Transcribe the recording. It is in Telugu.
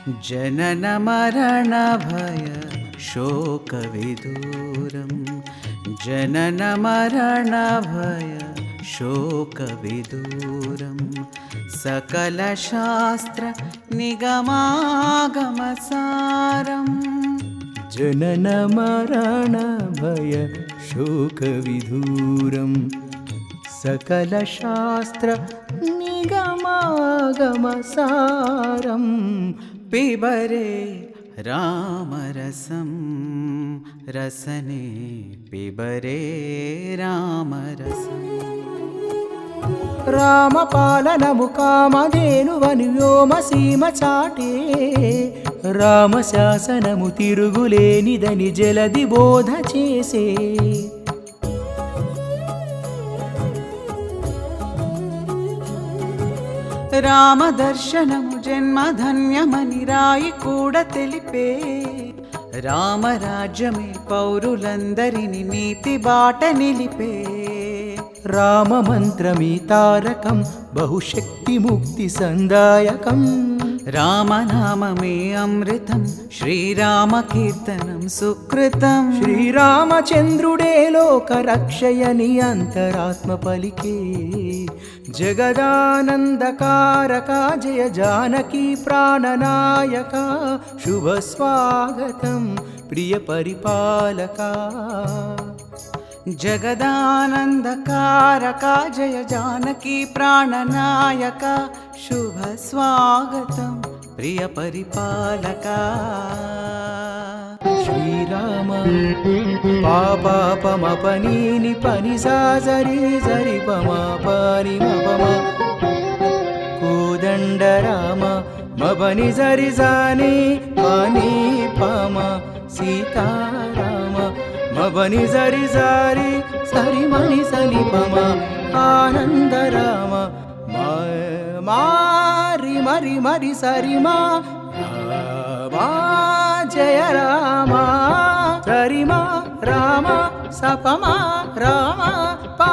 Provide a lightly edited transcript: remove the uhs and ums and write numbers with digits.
जनन मरण भय शोकविदूरं जनन मरण भय शोकविदूरं सकलशास्त्र निगमागमसारं जनन मरण भय शोकविदूरं सकलशास्त्र निगमागमसारं पिबरे रामरसं रसने पिबरे रामरसम् రామపాలనము కామధేనువని వ్యోమసీమ చాటే రామశాసనము తిరుగులేనిదని జలది బోధ చేసే రామదర్శనము జన్మధన్యమని రాయి కూడా తెలిపే రామరాజ్యమే పౌరులందరిని నీతి బాట నిలిపే రామమంత్రమీ తారకం బహుశక్తి ముక్తి సందాయకం రామనామమే అమృతం శ్రీరామ కీర్తనం సుకృతం శ్రీరామచంద్రుడే లోక రక్షయని అంతరాత్మ పలికే జగదానందకారక జయ జానకి ప్రాణనాయక శుభ స్వాగతం ప్రియ పరిపాలక జగదానందకారక జయ జానకి ప్రాణనాయక శుభ స్వాగతం ప్రియ పరిపాలక శ్రీరామ పాపమ పనీని పని సరి సరి పమా పని మపమ కోదండ రామ మపని సరి సాని పని పమ సీతారామ మపని సరి సారి సరి మని సని పమ ఆనంద రామ మారి మరి మరి సరి మా జయ రామ సరిమా రామ సపమా రామ పా